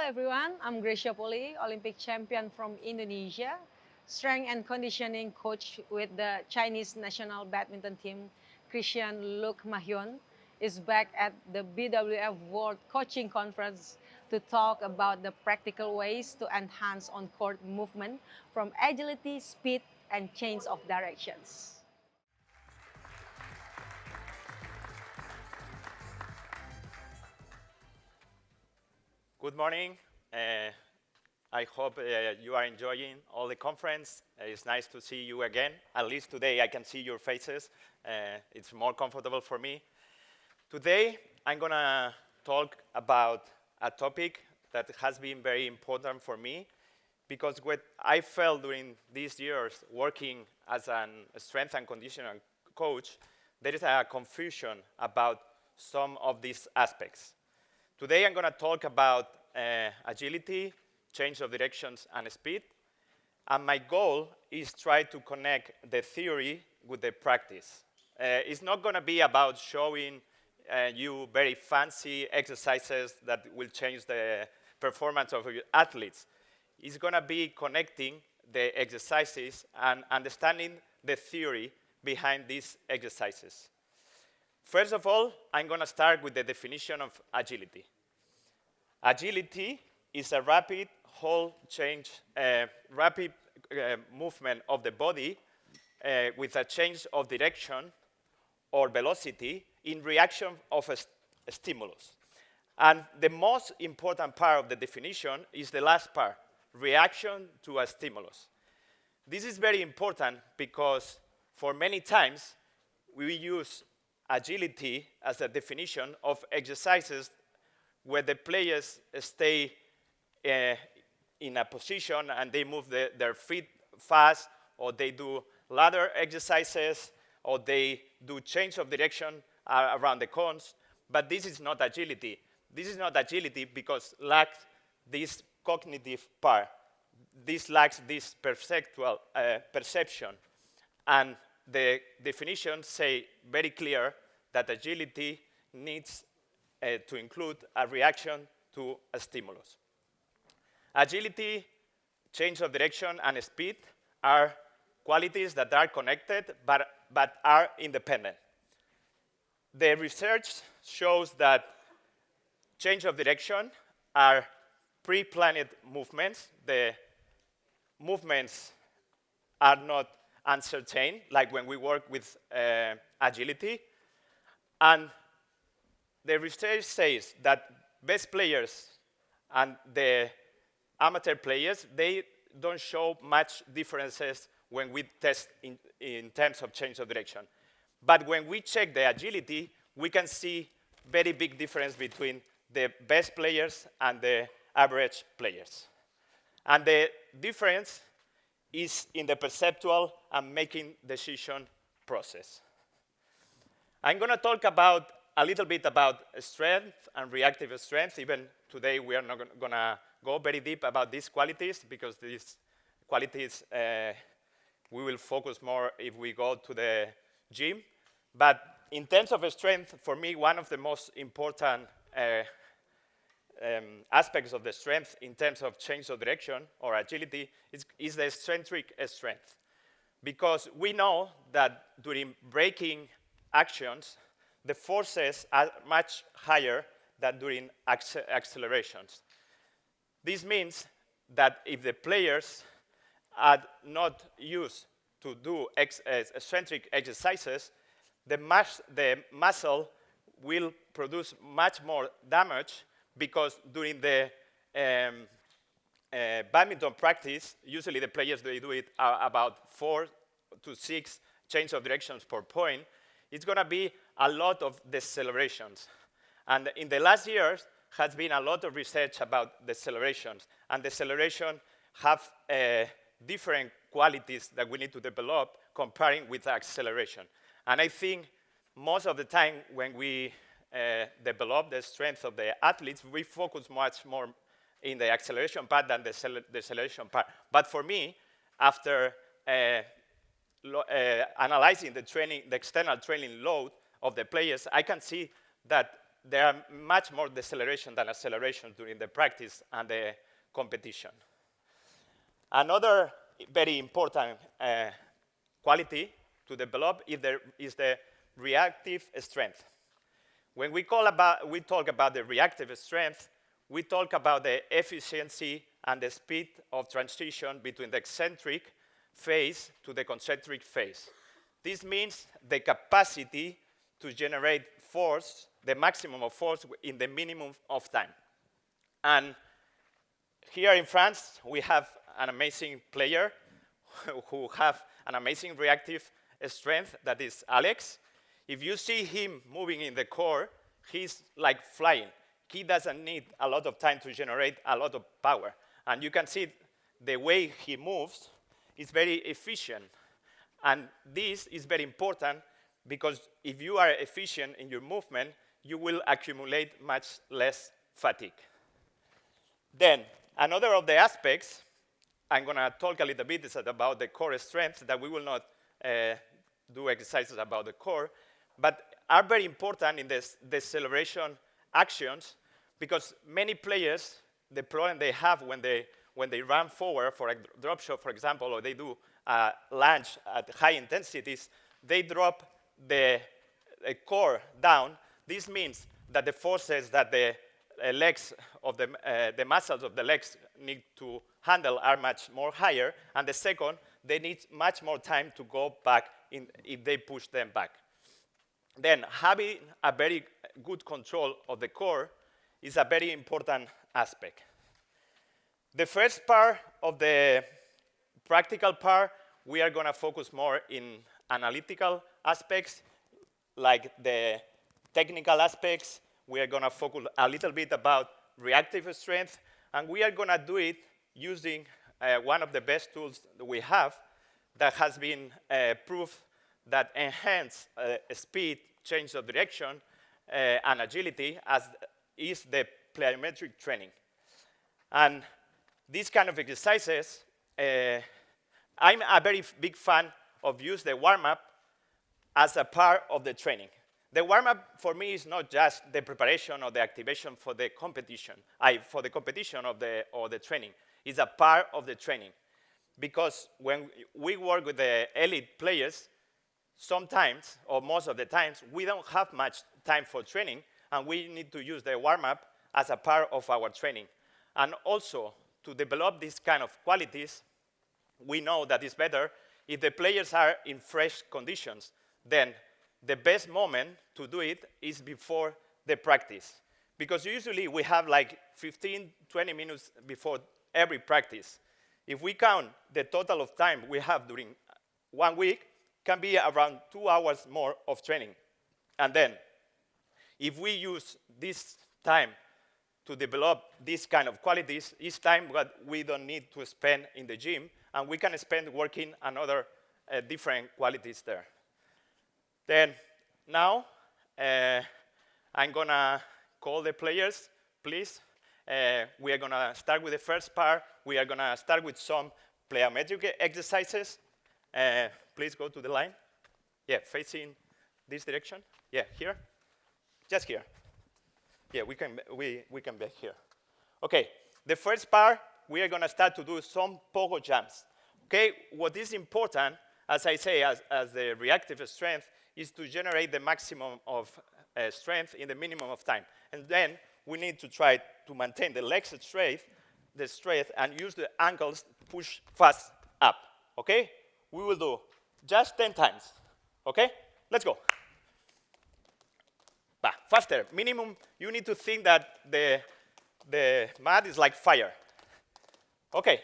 everyone, I'm Gracia Poli, Olympic champion from Indonesia, strength and conditioning coach with the Chinese national badminton team. Cristian Luque Manjon is back at the BWF World Coaching Conference to talk about the practical ways to enhance on-court movement from agility, speed, and change of directions. Good morning. I hope you are enjoying all the conference. It's nice to see you again. At least today I can see your faces. It's more comfortable for me. Today I'm going to talk about a topic that has been very important for me because what I felt during these years working as a strength and conditioning coach, there is a confusion about some of these aspects. Today I'm going to talk about agility, change of directions, and speed. And my goal is try to connect the theory with the practice. It's not going to be about showing you very fancy exercises that will change the performance of your athletes. It's going to be connecting the exercises and understanding the theory behind these exercises. First of all, I'm going to start with the definition of agility. Agility is a rapid movement of the body with a change of direction or velocity in reaction of a stimulus. And the most important part of the definition is the last part, reaction to a stimulus. This is very important because for many times we use agility as a definition of exercises where the players stay in a position and they move their feet fast, or they do ladder exercises, or they do change of direction around the cones. But this is not agility. This is not agility because it lacks this cognitive part. This lacks this perceptual perception. And the definitions say very clear that agility needs to include a reaction to a stimulus. Agility, change of direction, and speed are qualities that are connected but are independent. The research shows that change of direction are pre-planned movements. The movements are not uncertain, like when we work with agility. And the research says that best players and the amateur players, they don't show much differences when we test in terms of change of direction. But when we check the agility, we can see very big difference between the best players and the average players. And the difference is in the perceptual and making decision process. I'm going to talk about a little bit about strength and reactive strength. Even today, we are not going to go very deep about these qualities because these qualities we will focus more if we go to the gym. But in terms of strength, for me, one of the most important aspects of the strength in terms of change of direction or agility is the eccentric strength. Because we know that during braking actions, the forces are much higher than during accelerations. This means that if the players are not used to do eccentric exercises, the muscle will produce much more damage because during the badminton practice, usually the players, they do it about 4 to 6 change of directions per point. It's going to be a lot of decelerations. And in the last years, has been a lot of research about decelerations. And deceleration have different qualities that we need to develop comparing with acceleration. And I think most of the time when we develop the strength of the athletes, we focus much more in the acceleration part than the deceleration part. But for me, after analyzing the external training load of the players, I can see that there are much more deceleration than acceleration during the practice and the competition. Another very important quality to develop is the reactive strength. When we talk about the reactive strength, we talk about the efficiency and the speed of transition between the eccentric phase to the concentric phase. This means the capacity to generate force, the maximum of force in the minimum of time. And here in France, we have an amazing player who have an amazing reactive strength, that is Alex. If you see him moving in the court, he's like flying. He doesn't need a lot of time to generate a lot of power. And you can see the way he moves is very efficient. And this is very important because if you are efficient in your movement, you will accumulate much less fatigue. Then, another of the aspects, I'm going to talk a little bit, is about the core strength, that we will not do exercises about the core, but are very important in this deceleration actions, because many players, the problem they have when they run forward for a drop shot, for example, or they do a lunge at high intensities, they drop the core down. This means that the forces that the legs of the muscles of the legs need to handle are much more higher, and the second, they need much more time to go back if they push them back. Then having a very good control of the core is a very important aspect. The first part of the practical part, we are going to focus more in analytical aspects, like the technical aspects. We are going to focus a little bit about reactive strength, and we are going to do it using one of the best tools that we have that has been proved that enhance speed, change of direction, and agility, as is the plyometric training. And these kind of exercises, I'm a very big fan of use the warm-up as a part of the training. The warm-up for me is not just the preparation or the activation for the competition, for the competition or the training. It's a part of the training. Because when we work with the elite players, sometimes, or most of the times, we don't have much time for training, and we need to use the warm-up as a part of our training. And also, to develop these kind of qualities, we know that it's better if the players are in fresh conditions. Then the best moment to do it is before the practice. Because usually we have like 15, 20 minutes before every practice. If we count the total of time we have during 1 week, can be around 2 hours more of training. And then, if we use this time to develop these kind of qualities, it's time that we don't need to spend in the gym, and we can spend working on other different qualities there. Then, now, I'm going to call the players, please. We are going to start with the first part. We are going to start with some plyometric exercises. Please go to the line. Yeah, facing this direction. Yeah, here. Just here. Yeah, we can be here. Okay, the first part, we are going to start to do some pogo jumps. Okay, what is important, as I say, as the reactive strength, is to generate the maximum of strength in the minimum of time. And then we need to try to maintain the legs straight, and use the ankles to push fast up. Okay? We will do just 10 times. Okay? Let's go. Faster. Minimum, you need to think that the mat is like fire. Okay.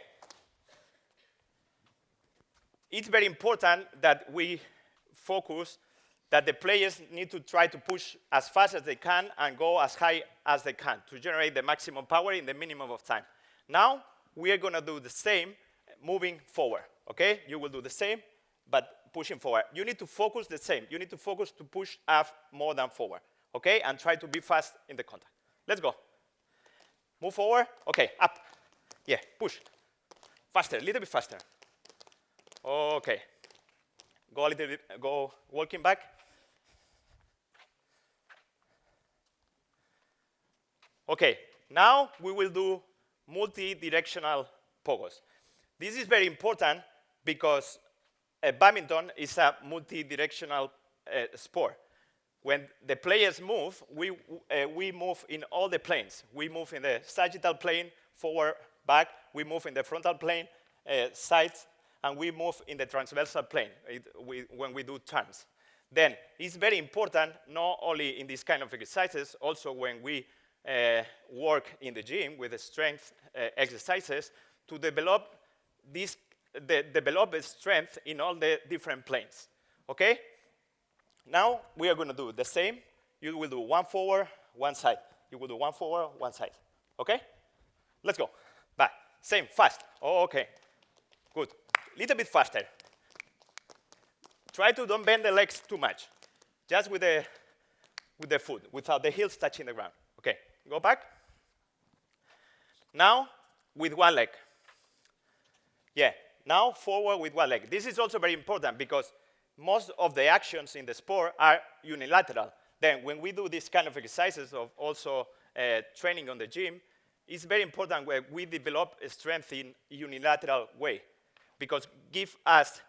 It's very important that we focus that the players need to try to push as fast as they can and go as high as they can to generate the maximum power in the minimum of time. Now, we are going to do the same moving forward. Okay? You will do the same, but pushing forward. You need to focus the same. You need to focus to push up more than forward. Okay? And try to be fast in the contact. Let's go. Move forward. Okay, up. Yeah, push. Faster, a little bit faster. Okay. Go a little bit, go walking back. Okay, now we will do multi-directional pogos. This is very important because badminton is a multi-directional sport. When the players move, we move in all the planes. We move in the sagittal plane, forward, back. We move in the frontal plane, sides, and we move in the transversal plane when we do turns. Then it's very important, not only in these kind of exercises, also when we work in the gym with the strength exercises, to develop develop strength in all the different planes. Okay? Now we are going to do the same. You will do one forward, one side. You will do one forward, one side. Okay? Let's go. Back. Same, fast. Okay. Good. Little bit faster. Try to don't bend the legs too much. Just with the foot, without the heels touching the ground. Okay. Go back. Now with one leg. Yeah. Now forward with one leg. This is also very important because most of the actions in the sport are unilateral. Then when we do these kind of exercises of also training on the gym, it's very important where we develop strength in unilateral way, because give us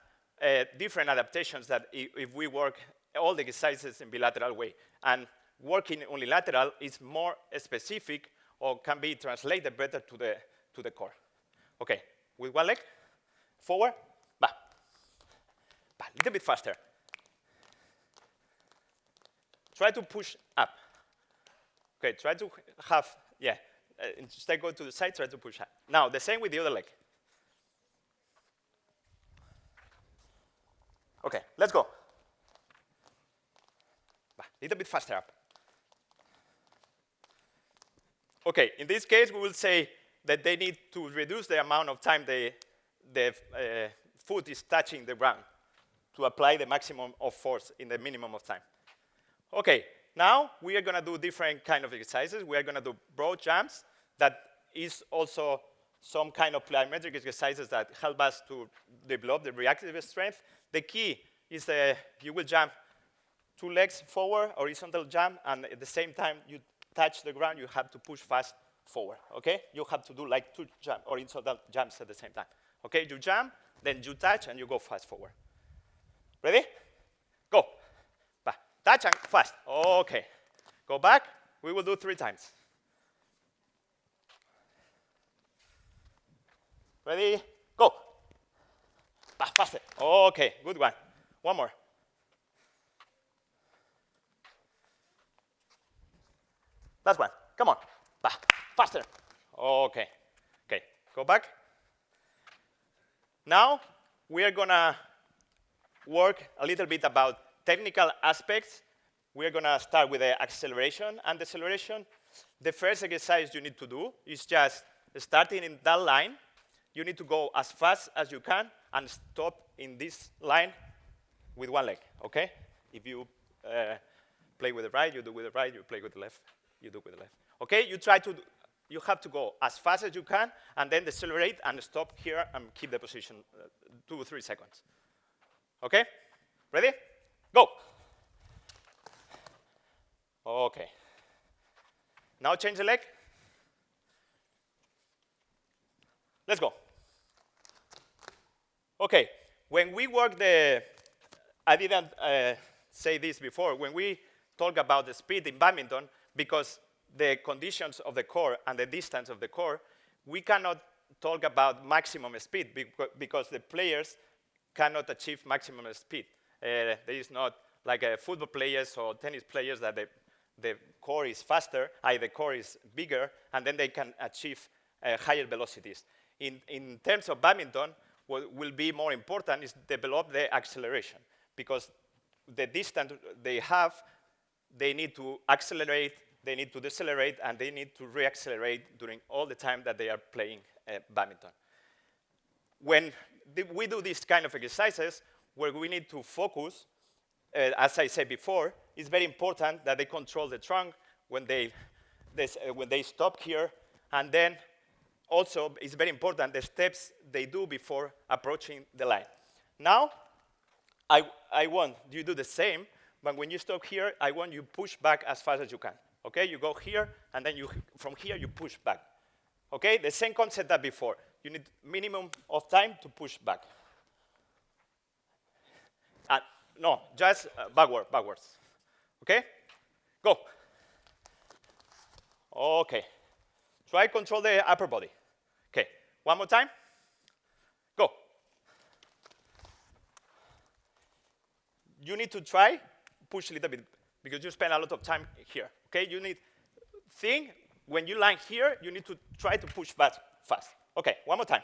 different adaptations that if we work all the exercises in bilateral way. And working unilateral is more specific or can be translated better to the core. Okay, with one leg, forward, back. A little bit faster. Try to push up. Okay, try to have, yeah. Instead go to the side, try to push up. Now, the same with the other leg. Okay, let's go. A little bit faster up. Okay, in this case, we will say that they need to reduce the amount of time the foot is touching the ground to apply the maximum of force in the minimum of time. Okay, now we are going to do different kind of exercises. We are going to do broad jumps. That is also some kind of plyometric exercises that help us to develop the reactive strength. The key is you will jump two legs forward, horizontal jump, and at the same time you touch the ground, you have to push fast forward, okay? You have to do like two horizontal jumps at the same time. Okay, you jump, then you touch, and you go fast forward. Ready? Go. Back. Touch and fast. Okay. Go back. We will do 3 times. Ready? Go. Back, faster. Okay, good one. One more. Last one. Come on. Back. Faster. Okay. Okay. Go back. Now we are going to work a little bit about technical aspects. We are going to start with the acceleration and deceleration. The first exercise you need to do is just starting in that line. You need to go as fast as you can and stop in this line with one leg, okay? If you play with the right, you do with the right. You play with the left, you do with the left. Okay, you have to go as fast as you can and then decelerate and stop here and keep the position 2 or 3 seconds. Okay, ready? Go. Okay. Now change the leg. Let's go. Okay, when we work I didn't say this before, when we talk about the speed in badminton, because the conditions of the core and the distance of the core, we cannot talk about maximum speed because the players cannot achieve maximum speed. There is not like football players or tennis players that the core is faster, the core is bigger, and then they can achieve higher velocities. In terms of badminton, what will be more important is develop the acceleration, because the distance they have, they need to accelerate, they need to decelerate, and they need to reaccelerate during all the time that they are playing badminton. When we do these kind of exercises, where we need to focus, as I said before, it's very important that they control the trunk when they stop here, and then also it's very important the steps they do before approaching the line. Now, I want you to do the same, but when you stop here, I want you push back as fast as you can. Okay, you go here, and then from here you push back. Okay, the same concept that before. You need minimum of time to push back. No, just backwards. Okay, go. Okay, try control the upper body. Okay, one more time. Go. You need to try push a little bit because you spend a lot of time here. Okay, you need think when you land here, you need to try to push fast. Okay, one more time.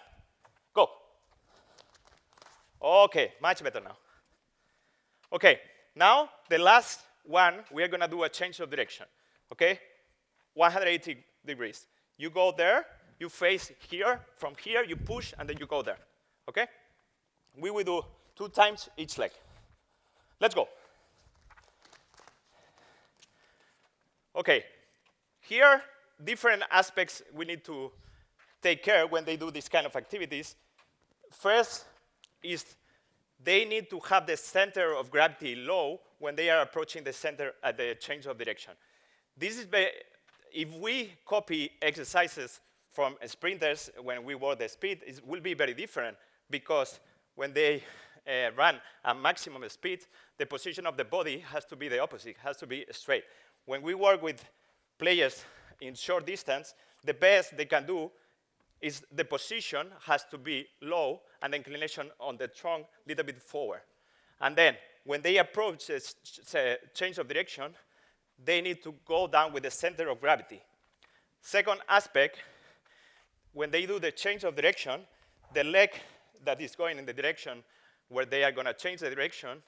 Go. Okay, much better now. Okay, now the last one, we are going to do a change of direction. Okay, 180 degrees. You go there, you face here, from here you push, and then you go there. Okay? We will do 2 times each leg. Let's go. Okay, here, different aspects we need to take care when they do these kind of activities. First is they need to have the center of gravity low when they are approaching the center at the change of direction. This is if we copy exercises from sprinters when we work the speed, it will be very different because when they run at maximum speed, the position of the body has to be the opposite, has to be straight. When we work with players in short distance, the best they can do is the position has to be low and the inclination on the trunk a little bit forward. And then when they approach the change of direction, they need to go down with the center of gravity. Second aspect, when they do the change of direction, the leg that is going in the direction where they are going to change the direction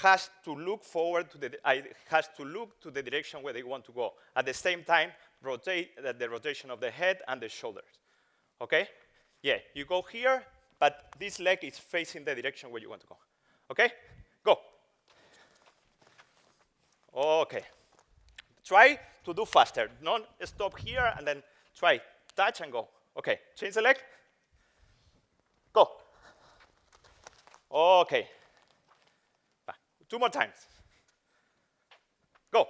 has to look forward to the direction where they want to go. At the same time, rotate the rotation of the head and the shoulders. Okay? Yeah, you go here, but this leg is facing the direction where you want to go. Okay? Go. Okay. Try to do faster. Don't stop here and then try. Touch and go. Okay, change the leg. Go. Okay. 2 more times. Go.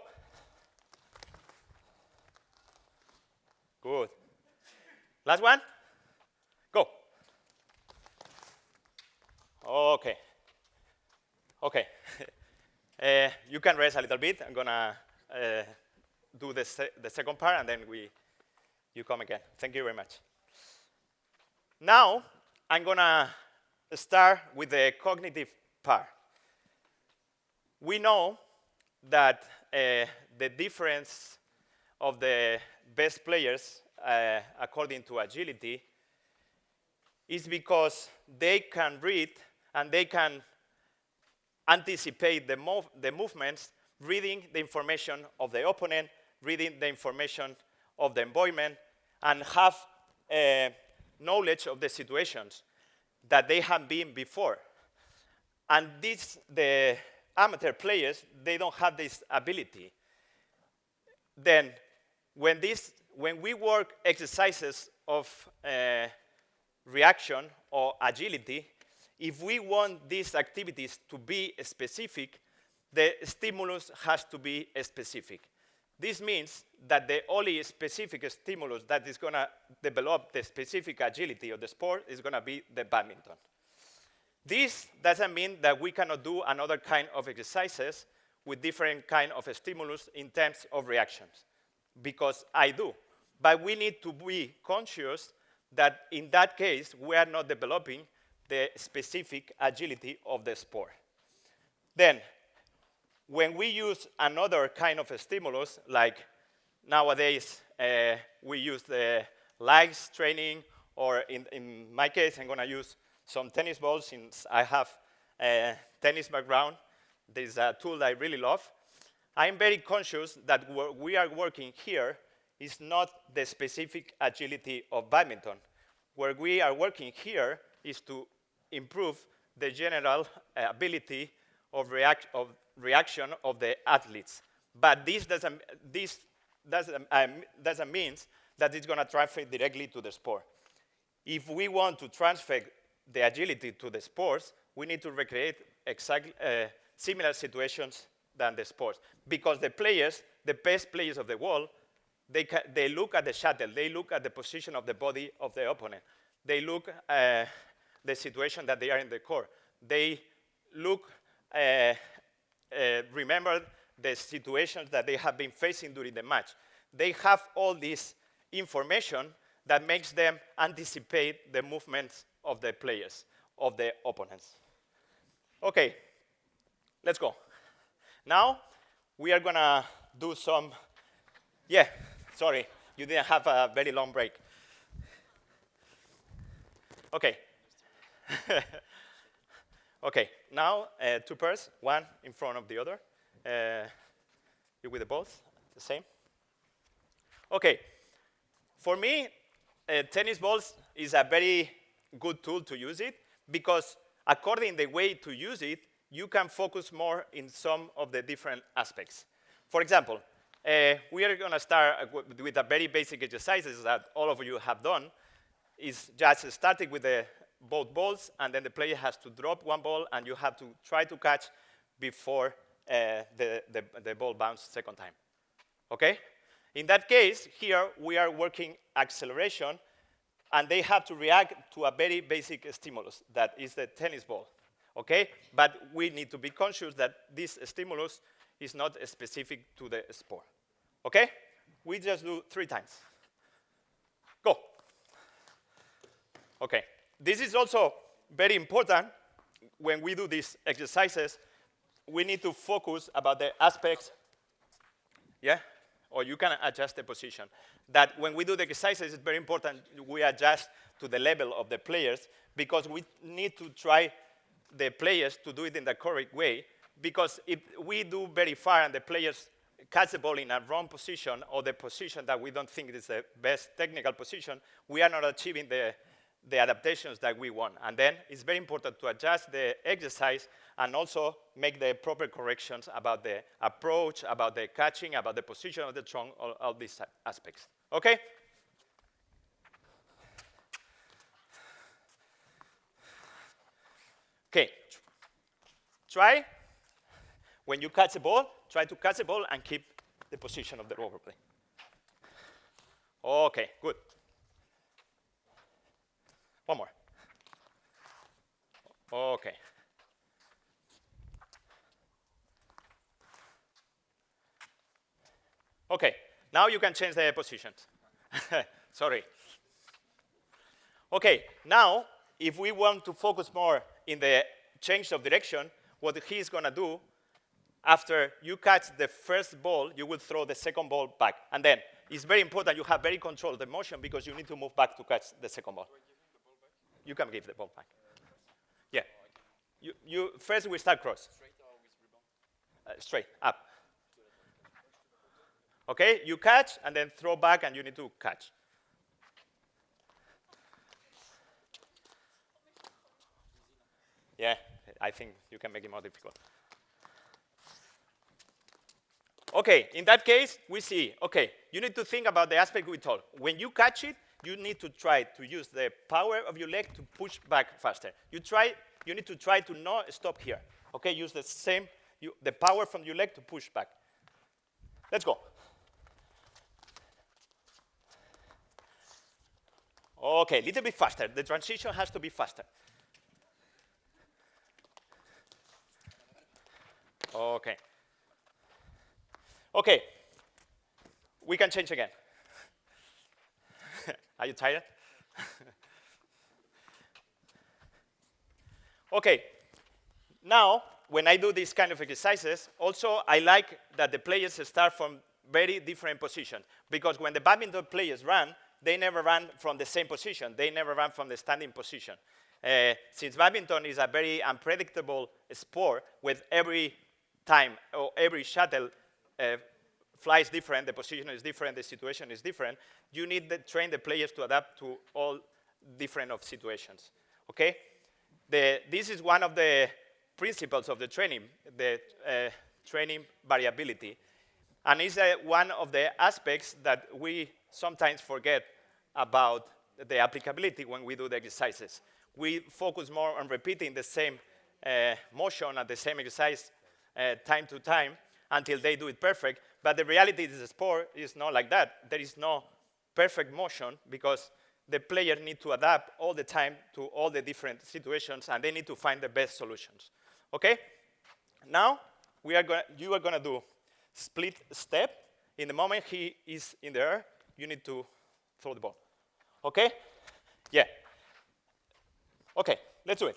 Good. Last one. Go. Okay. Okay. You can rest a little bit. I'm going to do the second part, and then you come again. Thank you very much. Now, I'm going to start with the cognitive part. We know that the difference of the best players, according to agility, is because they can read and they can anticipate the movements, reading the information of the opponent, reading the information of the environment, and have knowledge of the situations that they have been before. And the amateur players, they don't have this ability. Then, when we work exercises of reaction or agility, if we want these activities to be specific, the stimulus has to be specific. This means that the only specific stimulus that is going to develop the specific agility of the sport is going to be the badminton. This doesn't mean that we cannot do another kind of exercises with different kind of stimulus in terms of reactions, because I do. But we need to be conscious that in that case, we are not developing the specific agility of the sport. Then, when we use another kind of stimulus, like nowadays we use the legs training, or in my case, I'm going to use some tennis balls since I have a tennis background. There's a tool that I really love. I'm very conscious that what we are working here is not the specific agility of badminton. Where we are working here is to improve the general ability of reaction of the athletes. But this doesn't mean that it's going to transfer directly to the sport. If we want to transfer the agility to the sports, we need to recreate exactly similar situations than the sports. Because the players, the best players of the world, they look at the shuttle, they look at the position of the body of the opponent. They look at the situation that they are in the court. They look, remember the situations that they have been facing during the match. They have all this information that makes them anticipate the movements of the players, of the opponents. Okay, let's go. Now, we are gonna do some, sorry, you didn't have a very long break. Okay. Okay, now 2 pairs, one in front of the other. You with the both, the same. Okay, for me, tennis balls is a very good tool to use it because according the way to use it, you can focus more in some of the different aspects. For example, we are going to start with a very basic exercises that all of you have done. Is just starting with both balls, and then the player has to drop one ball, and you have to try to catch before the ball bounces second time. Okay? In that case, here we are working acceleration, and they have to react to a very basic stimulus, that is the tennis ball. Okay? But we need to be conscious that this stimulus is not specific to the sport. Okay? We just do 3 times. Go. Okay. This is also very important when we do these exercises. We need to focus about the aspects, or you can adjust the position. That when we do the exercises, it's very important we adjust to the level of the players because we need to try the players to do it in the correct way, because if we do very far and the players catch the ball in a wrong position or the position that we don't think is the best technical position, we are not achieving the adaptations that we want. And then it's very important to adjust the exercise and also make the proper corrections about the approach, about the catching, about the position of the trunk, all these aspects. Okay? Okay. Try, when you catch the ball, try to catch the ball and keep the position of the overplay. Okay, good. One more. Okay. Okay, now you can change the positions. Sorry. Okay, now, if we want to focus more in the change of direction, what he's going to do, after you catch the first ball, you will throw the second ball back. And then, it's very important you have very control of the motion because you need to move back to catch the second ball. You can give the ball back. Yeah. First we start cross. Straight or with rebound? Straight, up. Okay, you catch and then throw back and you need to catch. Yeah, I think you can make it more difficult. Okay, in that case, we see, okay, you need to think about the aspect we told. When you catch it, you need to try to use the power of your leg to push back faster. You need to try to not stop here. Okay, use the same, the power from your leg to push back. Let's go. Okay, a little bit faster. The transition has to be faster. Okay. Okay, we can change again. Are you tired? Okay, now, when I do these kind of exercises, also I like that the players start from very different positions, because when the badminton players run, they never run from the same position. They never run from the standing position. Since badminton is a very unpredictable sport, with every time or every shuttle flies different, the position is different, the situation is different, you need to train the players to adapt to all different of situations, okay? This is one of the principles of the training, the training variability. And it's one of the aspects that we sometimes forget about the applicability when we do the exercises. We focus more on repeating the same motion and the same exercise time to time, until they do it perfect. But the reality is the sport is not like that. There is no perfect motion because the player needs to adapt all the time to all the different situations, and they need to find the best solutions. Okay? Now, you are going to do split step. In the moment he is in the air, you need to throw the ball. Okay? Yeah. Okay, let's do it.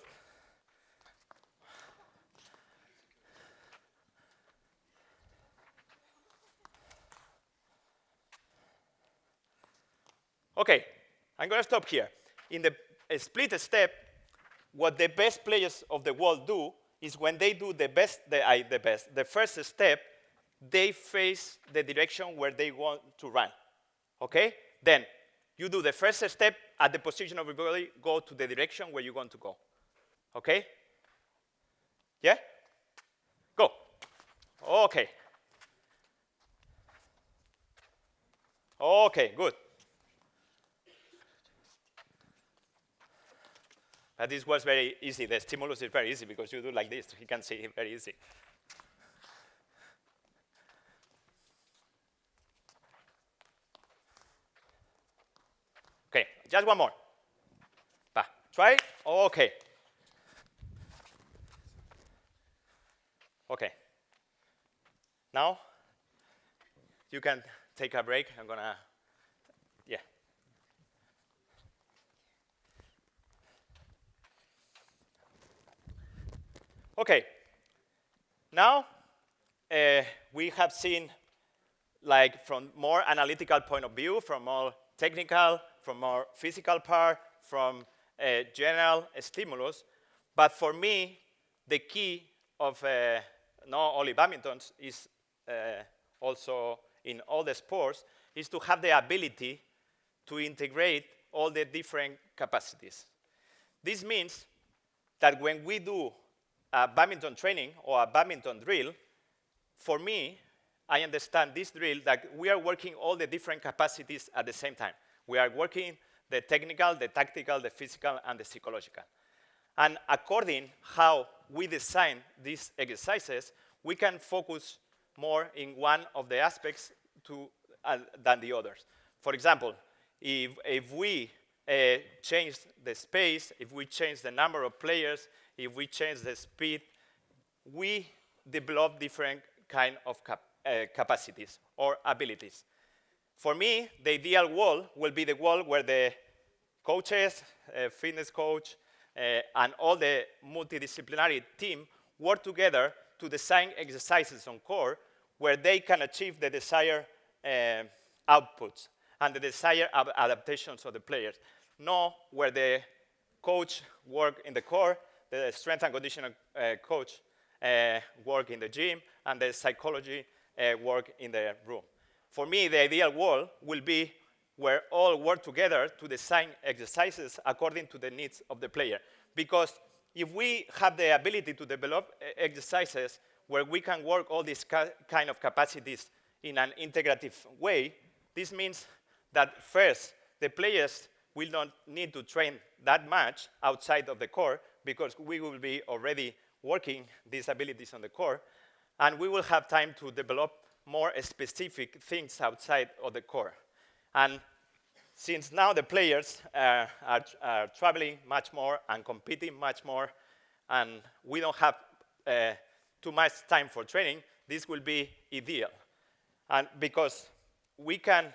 Okay, I'm going to stop here. In the split step, what the best players of the world do is when they do the first step, they face the direction where they want to run. Okay? Then you do the first step at the position of your body, go to the direction where you want to go. Okay? Yeah? Go. Okay. Okay, good. But this was very easy. The stimulus is very easy because you do like this. You can see it very easy. Okay, just one more. Try. Okay. Okay. Now, you can take a break. I'm going to, yeah. Okay. Now, we have seen, like, from more analytical point of view, from more technical, from more physical part, from general stimulus. But for me, the key of not only badminton is also in all the sports is to have the ability to integrate all the different capacities. This means that when we do a badminton training or a badminton drill, for me, I understand this drill that we are working all the different capacities at the same time. We are working the technical, the tactical, the physical, and the psychological. And according how we design these exercises, we can focus more in one of the aspects than the others. For example, if we change the space, if we change the number of players, if we change the speed, we develop different kind of capacities or abilities. For me, the ideal world will be the world where the coaches, fitness coach, and all the multidisciplinary team work together to design exercises on core where they can achieve the desired outputs and the desired adaptations of the players. Not where the coach work in the core, the strength and conditioning coach work in the gym, and the psychology work in the room. For me, the ideal world will be where all work together to design exercises according to the needs of the player. Because if we have the ability to develop exercises where we can work all these kind of capacities in an integrative way, this means that first, the players will not need to train that much outside of the core because we will be already working these abilities on the core, and we will have time to develop more specific things outside of the core. And since now the players are traveling much more and competing much more, and we don't have too much time for training, this will be ideal. And because we can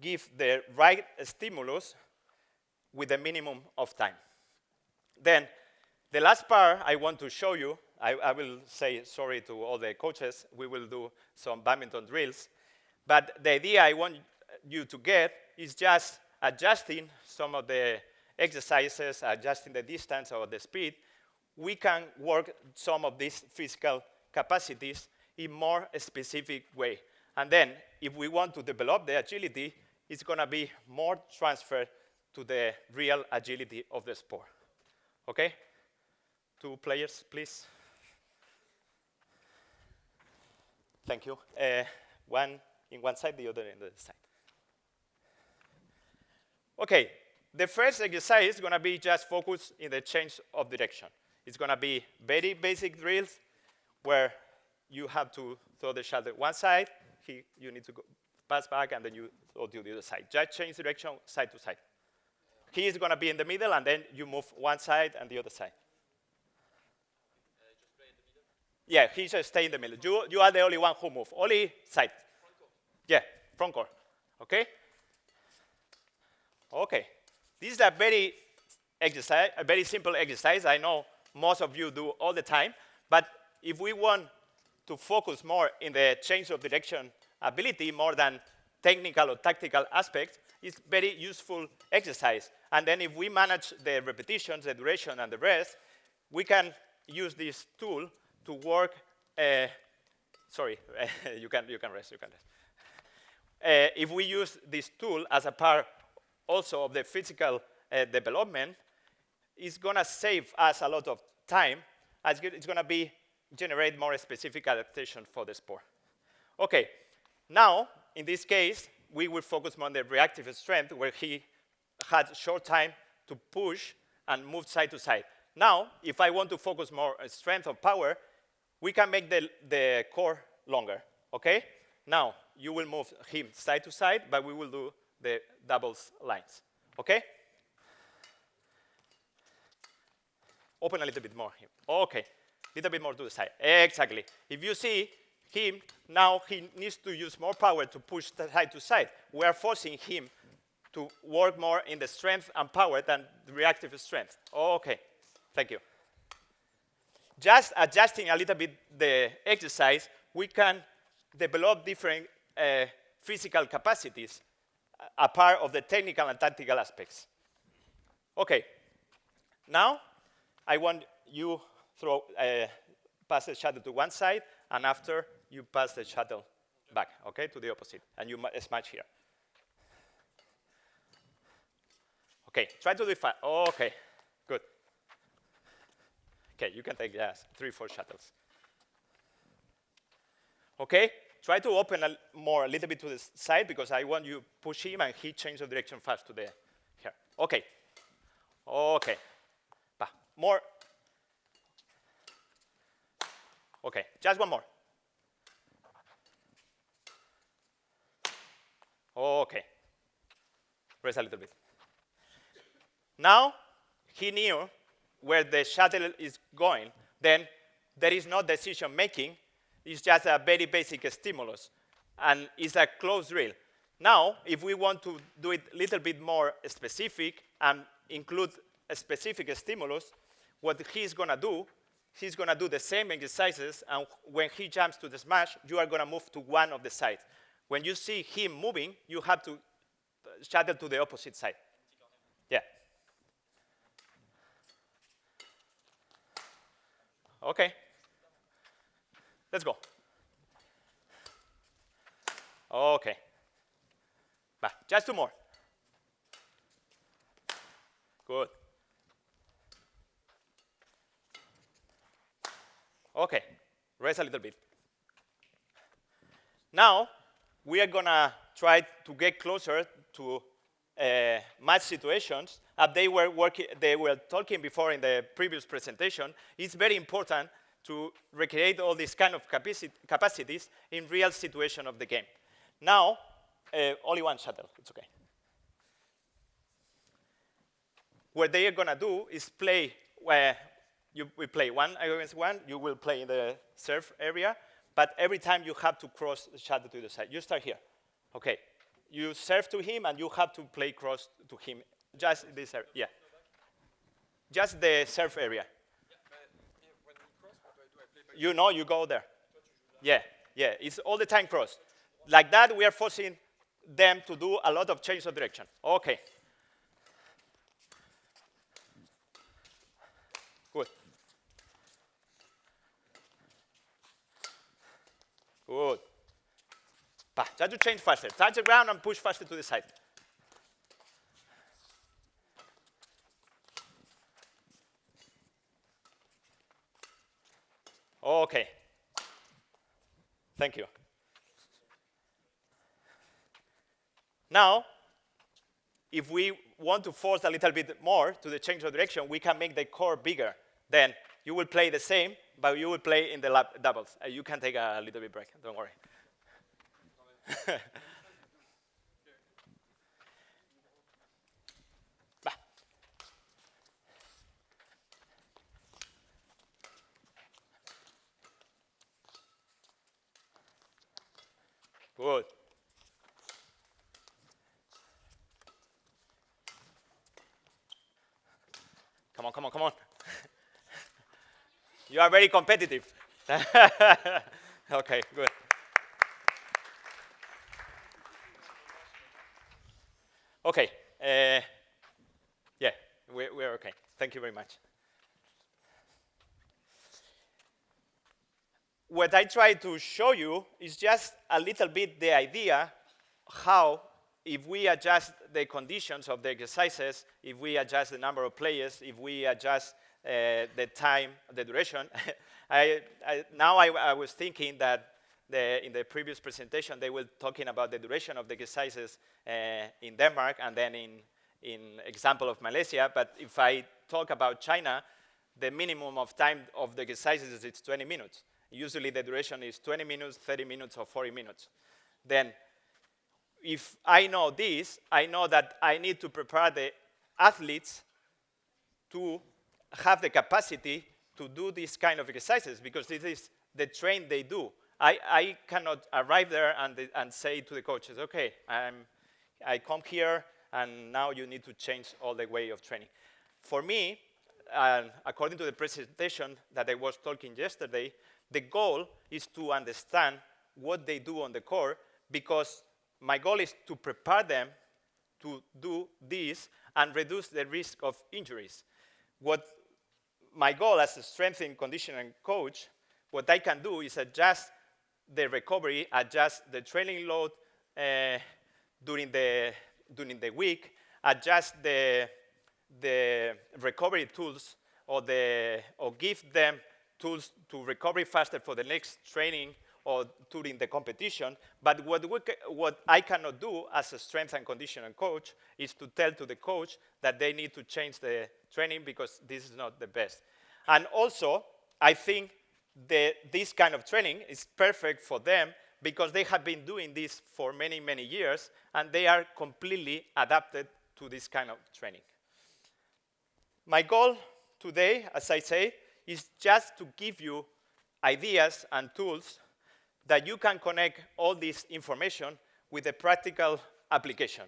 give the right stimulus with the minimum of time. Then the last part I want to show you, I will say sorry to all the coaches, we will do some badminton drills, but the idea I want you to get is just adjusting some of the exercises, adjusting the distance or the speed. We can work some of these physical capacities in more specific way. And then if we want to develop the agility, it's going to be more transferred to the real agility of the sport. Okay? 2 players, please. Thank you. One in one side, the other in the side. Okay, the first exercise is going to be just focus in the change of direction. It's going to be very basic drills where you have to throw the shuttle one side, you need to go pass back, and then you throw to the other side. Just change direction side to side. He is going to be in the middle, and then you move one side and the other side. Just play in the middle. Yeah, he just stay in the middle. You are the only one who move. Only side. Front court. Yeah, front court. Okay? Okay. This is a very simple exercise. I know most of you do all the time. But if we want to focus more in the change of direction ability more than technical or tactical aspects, it's very useful exercise. And then if we manage the repetitions, the duration, and the rest, we can use this tool to work. Sorry, you can rest. If we use this tool as a part also of the physical development, it's going to save us a lot of time. It's going to generate more specific adaptation for the sport. Okay, now, in this case, we will focus more on the reactive strength, where he had short time to push and move side to side. Now, if I want to focus more on strength or power, we can make the core longer, okay? Now, you will move him side to side, but we will do the doubles lines, okay? Open a little bit more him. Okay, a little bit more to the side. Exactly. If you see him, now he needs to use more power to push side to side. We are forcing him to work more in the strength and power than the reactive strength. Okay, thank you. Just adjusting a little bit the exercise, we can develop different physical capacities, a part of the technical and tactical aspects. Okay, now I want you throw pass the shuttle to one side, and after you pass the shuttle back, okay, to the opposite, and you smash here. Okay, try to do it fast. Okay, good. Okay, you can take just 3-4 shuttles. Okay, try to open a little bit to the side, because I want you push him and he change the direction fast to the here. Okay. Okay. More. Okay, just one more. Okay. Rest a little bit. Now, he knew where the shuttle is going. Then there is no decision making. It's just a very basic stimulus. And it's a closed drill. Now, if we want to do it a little bit more specific and include a specific stimulus, what he's going to do the same exercises, and when he jumps to the smash, you are going to move to one of the sides. When you see him moving, you have to shuttle to the opposite side. Yeah. Okay. Let's go. Okay. Just two more. Good. Okay, rest a little bit. Now, we are going to try to get closer to match situations. They were talking before in the previous presentation. It's very important to recreate all these kind of capacities in real situation of the game. Now, only one shuttle, it's okay. What they are going to do is play where we play one against one. You will play in the serve area, but every time you have to cross the shuttle to the side. You start here. Okay. You serve to him, and you have to play cross to him. Just this area. Yeah. Just the serve area. Yeah, but when we cross, what do? I play back? You know, you go there. Yeah, yeah. It's all the time cross. Like that, we are forcing them to do a lot of change of direction. Okay. Good. Good. Try to change faster. Touch the ground and push faster to the side. Okay. Thank you. Now, if we want to force a little bit more to the change of direction, we can make the core bigger. Then you will play the same, but you will play in the doubles. You can take a little bit break, don't worry. Bah. Good. Come on, come on, come on. You are very competitive. Okay, good. Okay. Yeah, we're okay. Thank you very much. What I try to show you is just a little bit the idea how, if we adjust the conditions of the exercises, if we adjust the number of players, if we adjust the time, the duration. I was thinking that in the previous presentation, they were talking about the duration of the exercises in Denmark and then in example of Malaysia. But if I talk about China, the minimum of time of the exercises is 20 minutes. Usually the duration is 20 minutes, 30 minutes, or 40 minutes. Then if I know this, I know that I need to prepare the athletes to have the capacity to do these kind of exercises, because this is the train they do. I cannot arrive there and say to the coaches, okay, I come here and now you need to change all the way of training. For me, according to the presentation that I was talking yesterday, the goal is to understand what they do on the court, because my goal is to prepare them to do this and reduce the risk of injuries. What my goal as a strength and conditioning coach, what I can do is adjust the recovery, adjust the training load during the week, adjust the recovery tools, or give them tools to recover faster for the next training or during the competition. But what I cannot do as a strength and conditioning coach is to tell to the coach that they need to change the training, because this is not the best. And also, I think this kind of training is perfect for them, because they have been doing this for many, many years, and they are completely adapted to this kind of training. My goal today, as I say, is just to give you ideas and tools that you can connect all this information with a practical application.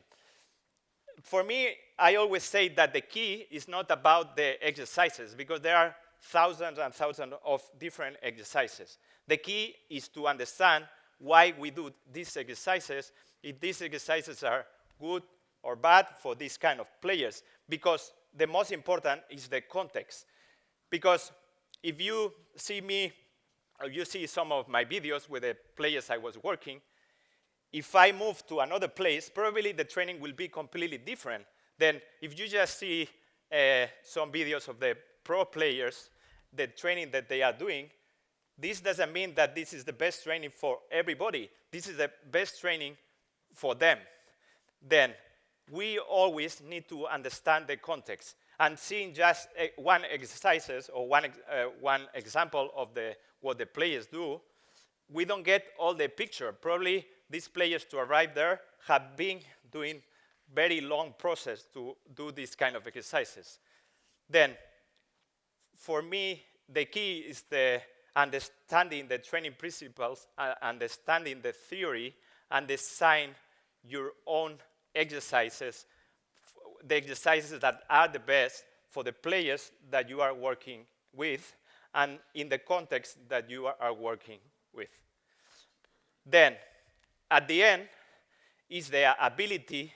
For me, I always say that the key is not about the exercises, because there are thousands and thousands of different exercises. The key is to understand why we do these exercises, if these exercises are good or bad for these kind of players, because the most important is the context. Because if you see me, or you see some of my videos with the players I was working, if I move to another place, probably the training will be completely different than if you just see some videos of the pro players, the training that they are doing. This doesn't mean that this is the best training for everybody. This is the best training for them. Then we always need to understand the context. And seeing just one exercises or one example of what the players do, we don't get all the picture. Probably these players, to arrive there, have been doing very long process to do these kind of exercises. Then, for me, the key is the understanding the training principles, understanding the theory, and design your own exercises, the exercises that are the best for the players that you are working with and in the context that you are working with. Then, at the end, is the ability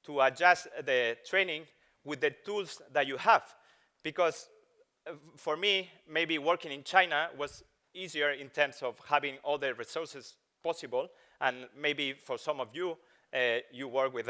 to adjust the training with the tools that you have. Because for me, maybe working in China was easier in terms of having all the resources possible, and maybe for some of you, you work with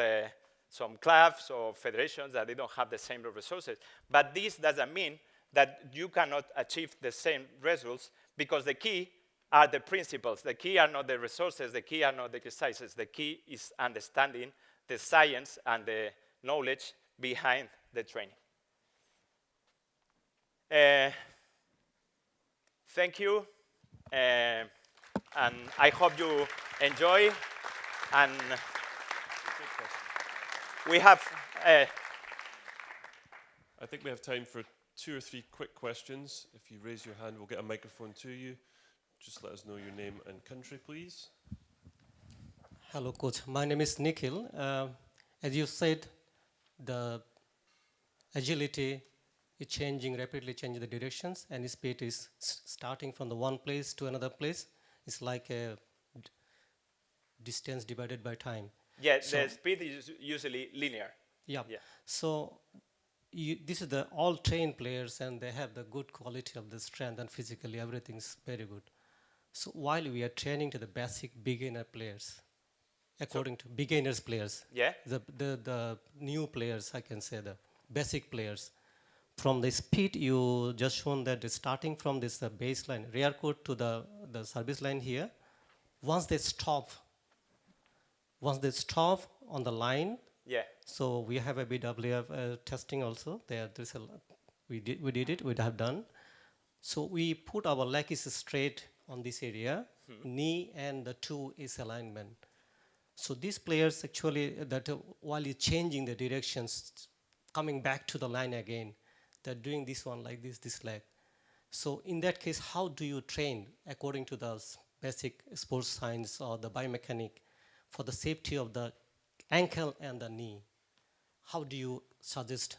some clubs or federations that they don't have the same resources. But this doesn't mean that you cannot achieve the same results, because the key are the principles. The key are not the resources. The key are not the exercises. The key is understanding the science and the knowledge behind the training. Thank you, and I hope you enjoy. And we have. I think we have time for 2 or 3 quick questions. If you raise your hand, we'll get a microphone to you. Just let us know your name and country, please. Hello, coach. My name is Nikhil. As you said, the agility is changing, rapidly changing the directions, and speed is starting from the one place to another place. It's like a distance divided by time. Yeah, the speed is usually linear. Yeah. Yeah. So this is the all trained players, and they have the good quality of the strength, and physically everything's very good. So while we are training to the basic beginner players, according to beginners players, Yeah. the new players, I can say the basic players, from the speed you just shown that starting from this baseline rear court to the service line here, once they stop on the line. Yeah. So we have a BWF testing also. There's a we did it. We have done. So we put our leg is straight on this area, knee and the two is alignment. So these players actually that while you're changing the directions, coming back to the line again, they're doing this one like this leg. So in that case, how do you train according to the basic sports science or the biomechanic for the safety of the ankle and the knee? How do you suggest?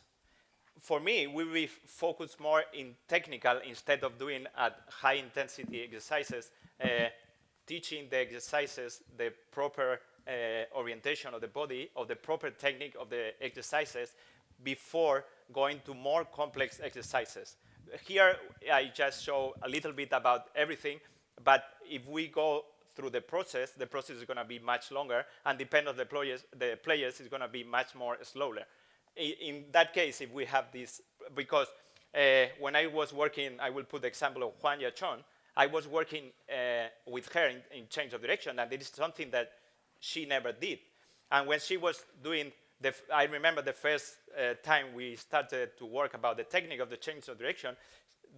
For me, we will focus more in technical instead of doing at high intensity exercises, teaching the exercises the proper orientation of the body, of the proper technique of the exercises before going to more complex exercises. Here, I just show a little bit about everything, but if we go through the process is going to be much longer, and depend on the players is going to be much more slower. In that case, if we have this, because when I was working, I will put the example of Huan Yachon, I was working with her in change of direction, and it is something that she never did. And when she was doing, I remember the first time we started to work about the technique of the change of direction,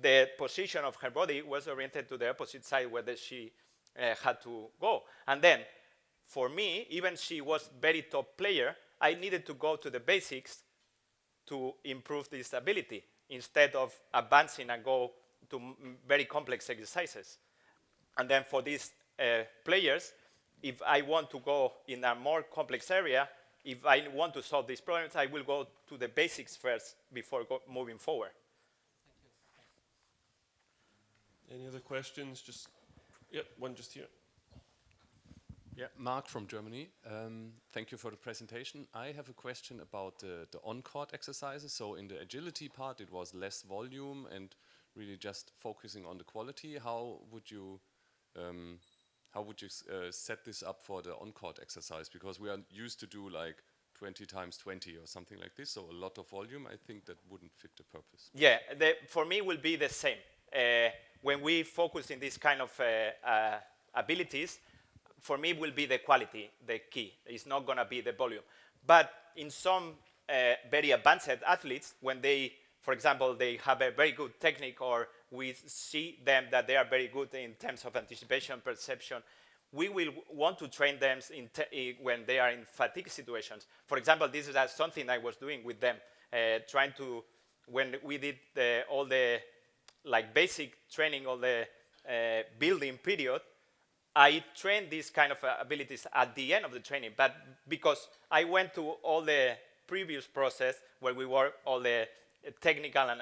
the position of her body was oriented to the opposite side where she had to go. And then, for me, even she was very top player, I needed to go to the basics to improve this ability instead of advancing and go to very complex exercises. And then for these players, if I want to go in a more complex area, if I want to solve these problems, I will go to the basics first before moving forward. Any other questions? Just, yep, one just here. Yeah, Mark from Germany. Thank you for the presentation. I have a question about the on-court exercises. So in the agility part, it was less volume and really just focusing on the quality. How would you set this up for the on-court exercise? Because we are used to do like 20 times 20 or something like this. So a lot of volume, I think that wouldn't fit the purpose. Yeah, for me will be the same. When we focus in this kind of abilities, for me will be the quality, the key. It's not going to be the volume. But in some very advanced athletes, when they, for example, they have a very good technique, or we see them that they are very good in terms of anticipation, perception, we will want to train them when they are in fatigue situations. For example, this is something I was doing with them, trying to, when we did all the like basic training, all the building period, I trained these kind of abilities at the end of the training, but because I went to all the previous process where we work all the technical and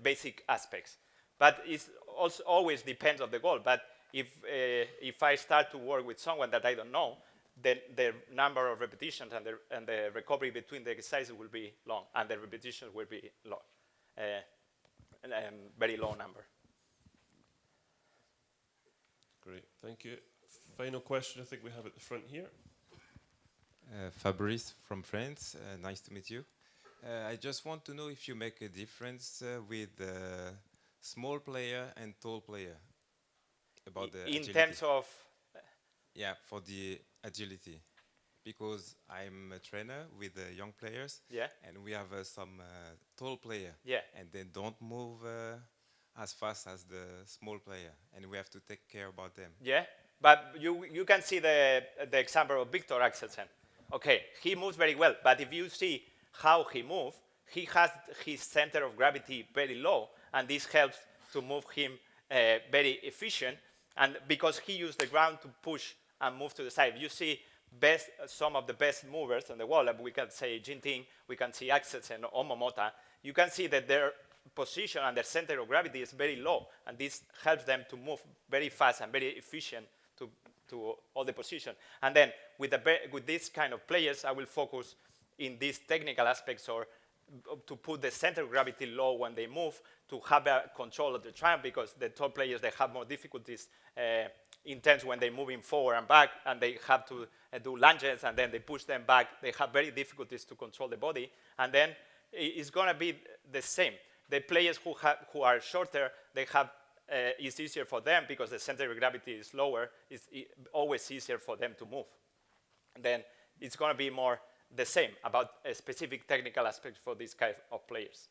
basic aspects. But it also always depends on the goal. But if I start to work with someone that I don't know, then the number of repetitions and the recovery between the exercises will be long, and the repetitions will be low, very low number. Great, thank you. Final question I think we have at the front here. Fabrice from France, nice to meet you. I just want to know if you make a difference with small player and tall player about the in agility. Terms of yeah, for the agility, because I'm a trainer with young players, yeah, and we have some tall player, yeah, and they don't move as fast as the small player, and we have to take care about them. Yeah, but you can see the example of Victor Axelsen. Okay, he moves very well, but if you see how he moves, he has his center of gravity very low, and this helps to move him very efficient, and because he used the ground to push and move to the side. You see some of the best movers on the wall, we can say Jinting, we can see Axelsen or Momota. You can see that their position and their center of gravity is very low, and this helps them to move very fast and very efficient to all the position. And then with this kind of players, I will focus in these technical aspects, or to put the center of gravity low when they move, to have a control of the triumph, because the top players, they have more difficulties in terms when they're moving forward and back, and they have to do lunges, and then they push them back. They have very difficulties to control the body, and then it's going to be the same. The players who are shorter, it's easier for them because the center of gravity is lower. It's always easier for them to move. And then it's going to be more the same about a specific technical aspect for these kind of players.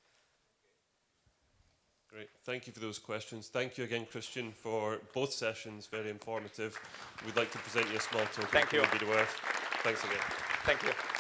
Great. Thank you for those questions. Thank you again, Cristian, for both sessions. Very informative. We'd like to present you a small token Thank you. from BWF. Thanks again. Thank you.